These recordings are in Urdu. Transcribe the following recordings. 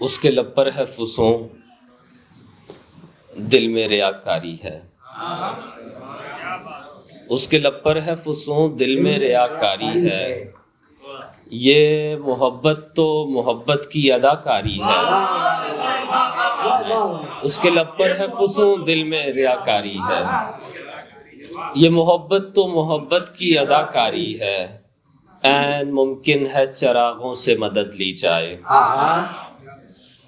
اس کے لب پر ہے فسوں، دل میں ریاکاری ہے۔ اس کے لب پر ہے فسوں، دل میں ریاکاری ہے۔ یہ محبت تو محبت کی اداکاری ہے۔ اس کے لب پر ہے فسوں، دل میں ریاکاری ہے۔ یہ محبت تو محبت کی اداکاری ہے۔ عین ممکن ہے چراغوں سے مدد لی جائے،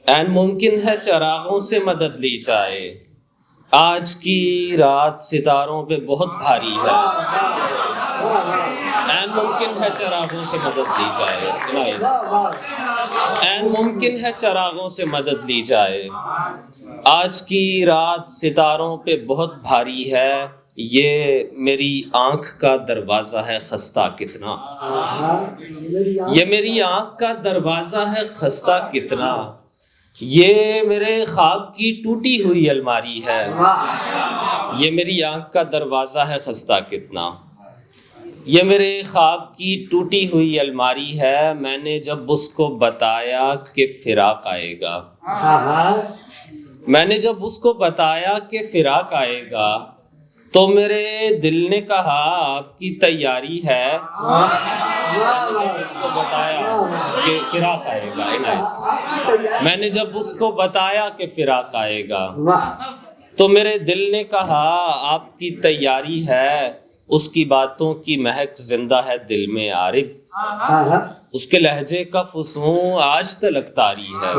عین ممکن ہے چراغوں سے مدد لی جائے۔ آج کی رات ستاروں پہ بہت بھاری ہے، عین ممکن ہے چراغوں سے مدد لی جائے۔ عین ممکن ہے چراغوں سے مدد لی جائے۔ آج کی رات ستاروں پہ بہت بھاری ہے۔ یہ میری آنکھ کا دروازہ ہے خستہ کتنا، یہ میری آنکھ کا دروازہ ہے خستہ کتنا۔ یہ میرے خواب کی ٹوٹی ہوئی الماری ہے، یہ میری آنکھ کا دروازہ ہے خستہ کتنا۔ یہ میرے خواب کی ٹوٹی ہوئی الماری ہے۔ میں نے جب اس کو بتایا کہ فراق آئے گا، میں نے جب اس کو بتایا کہ فراق آئے گا، تو میرے دل نے کہا آپ کی تیاری ہے۔ میں نے جب اس کو بتایا کہ فراق آئے گا، میں نے جب اس کو بتایا کہ فراق آئے گا، تو میرے دل نے کہا آپ کی تیاری ہے۔ اس کی باتوں کی مہک زندہ ہے دل میں عارب، اس کے لہجے کا فسوں آج تلک طاری ہے،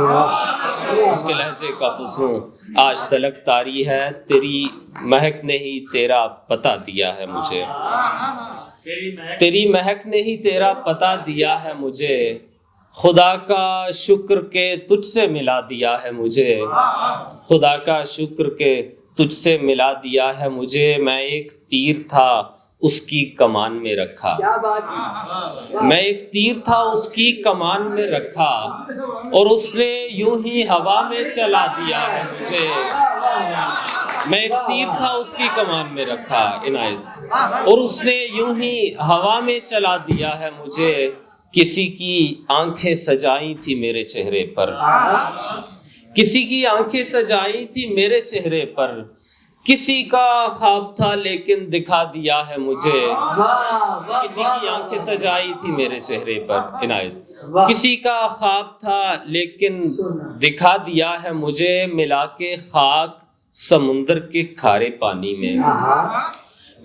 اس کے لہجے کا فسوں آج تلک طاری ہے۔ تیری مہک نے ہی تیرا پتہ دیا ہے مجھے، تیری مہک نے ہی تیرا پتہ دیا ہے مجھے۔ خدا کا شکر کہ تجھ سے ملا دیا ہے مجھے، خدا کا شکر کہ تجھ سے ملا دیا ہے مجھے۔ میں ایک تیر تھا اس کی کمان میں رکھا، میں ایک تیر تھا اس کی کمان میں رکھا، اور اس نے یوں ہی ہوا میں چلا دیا ہے مجھے۔ میں ایک تیر تھا اس کی کمان میں رکھا عنایت، اور اس نے یوں ہی ہوا میں چلا دیا ہے مجھے۔ کسی کی آنکھیں سجائی تھی میرے چہرے پر، کسی کی آنکھیں سجائی تھی میرے چہرے پر۔ کسی کا خواب تھا لیکن دکھا دیا ہے مجھے، کسی کی آنکھیں سجائی تھی میرے چہرے پر عنایت۔ کسی کا خواب تھا لیکن دکھا دیا ہے مجھے، ملا کے خاک سمندر کے کھارے پانی میں،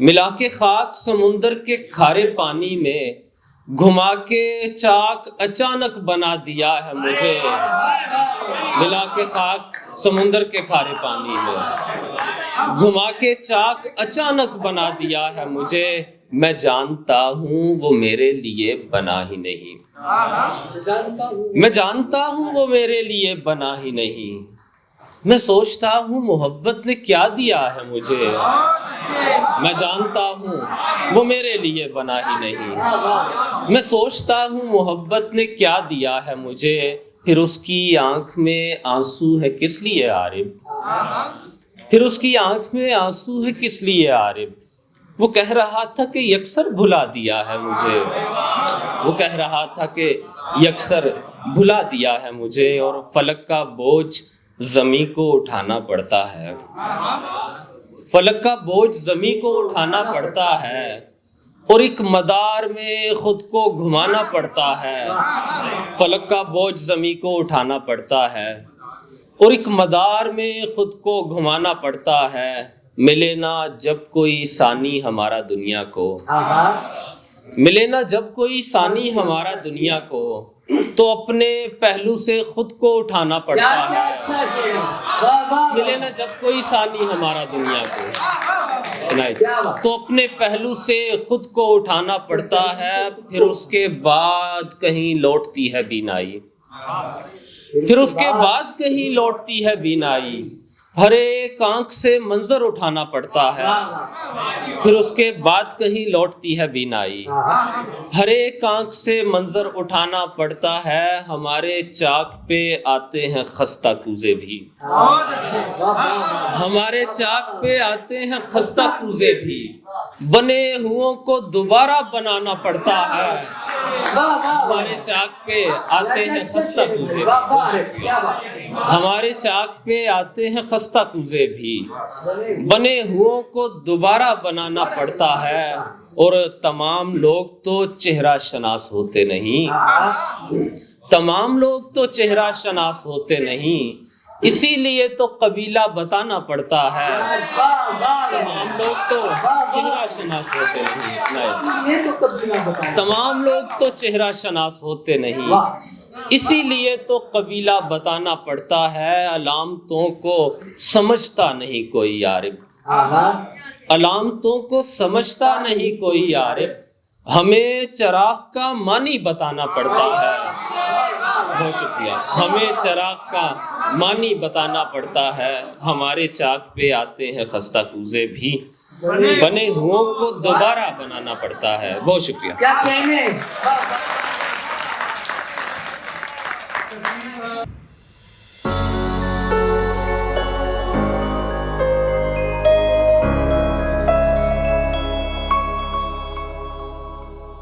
ملا کے خاک سمندر کے کھارے پانی میں۔ گھما کے چاک اچانک بنا دیا ہے مجھے، ملا کے خاک سمندر کے کھارے پانی میں، گھما کے چاک اچانک بنا دیا ہے مجھے۔ میں جانتا ہوں وہ میرے لیے بنا ہی نہیں، میں جانتا ہوں وہ میرے لیے بنا ہی نہیں۔ میں سوچتا ہوں محبت نے کیا دیا ہے مجھے، میں جانتا ہوں وہ میرے لیے بنا ہی نہیں۔ میں سوچتا ہوں محبت نے کیا دیا ہے مجھے، پھر اس کی آنکھ میں آنسو ہے کس لیے عارب، پھر اس کی آنکھ میں آنسو ہے کس لیے عارب۔ وہ کہہ رہا تھا کہ یکسر بھلا دیا ہے مجھے، وہ کہہ رہا تھا کہ یکسر بھلا دیا ہے مجھے، اور فلک کا بوجھ زمیں کو اٹھانا پڑتا ہے، فلک کا بوجھ زمیں کو اٹھانا پڑتا ہے، اور ایک مدار میں خود کو گھمانا پڑتا ہے۔ فلک کا بوجھ زمیں کو اٹھانا پڑتا ہے، اور ایک مدار میں خود کو گھمانا پڑتا ہے۔ ملے نا جب کوئی ثانی ہمارا دنیا کو، ملے نا جب کوئی ثانی ہمارا دنیا کو، تو اپنے پہلو سے خود کو اٹھانا پڑتا ہے۔ ملے نا جب کوئی ثانی ہمارا دنیا کو، تو اپنے پہلو سے خود کو اٹھانا پڑتا ہے۔ پھر اس کے بعد کہیں لوٹتی ہے بینائی، پھر اس کے بعد کہیں لوٹتی ہے بینائی۔ ہر ایک آنکھ سے منظر اٹھانا پڑتا ہے، پھر اس کے بعد کہیں لوٹتی ہے بینائی۔ ہر ایک آنکھ سے منظر اٹھانا پڑتا ہے، ہمارے چاک پہ آتے ہیں خستہ کوزے بھی، ہمارے چاک پہ آتے ہیں خستہ کوزے بھی۔ بنے ہوں کو دوبارہ بنانا پڑتا ہے، ہمارے چاک پہ آتے ہیں خستہ کوزے بھی، ہمارے چاک پہ آتے ہیں خستہ کوزے بھی، بنے ہوئوں کو دوبارہ بنانا پڑتا ہے، اور تمام لوگ تو چہرہ شناس ہوتے نہیں، تمام لوگ تو چہرہ شناس ہوتے نہیں، اسی لیے تو قبیلہ بتانا پڑتا ہے، تمام لوگ تو چہرہ شناس ہوتے نہیں، تمام لوگ تو چہرہ شناس ہوتے نہیں، اسی لیے تو قبیلہ بتانا پڑتا ہے، علامتوں کو سمجھتا نہیں کوئی عارف، علامتوں کو سمجھتا نہیں کوئی عارف، ہمیں چراغ کا معنی بتانا پڑتا ہے، بہت شکریہ، ہمیں چراغ کا معنی بتانا پڑتا ہے، ہمارے چاک پہ آتے ہیں خستہ کوزے بھی، بنے ہوئوں کو دوبارہ بنانا پڑتا ہے، بہت شکریہ۔ کیا کہنے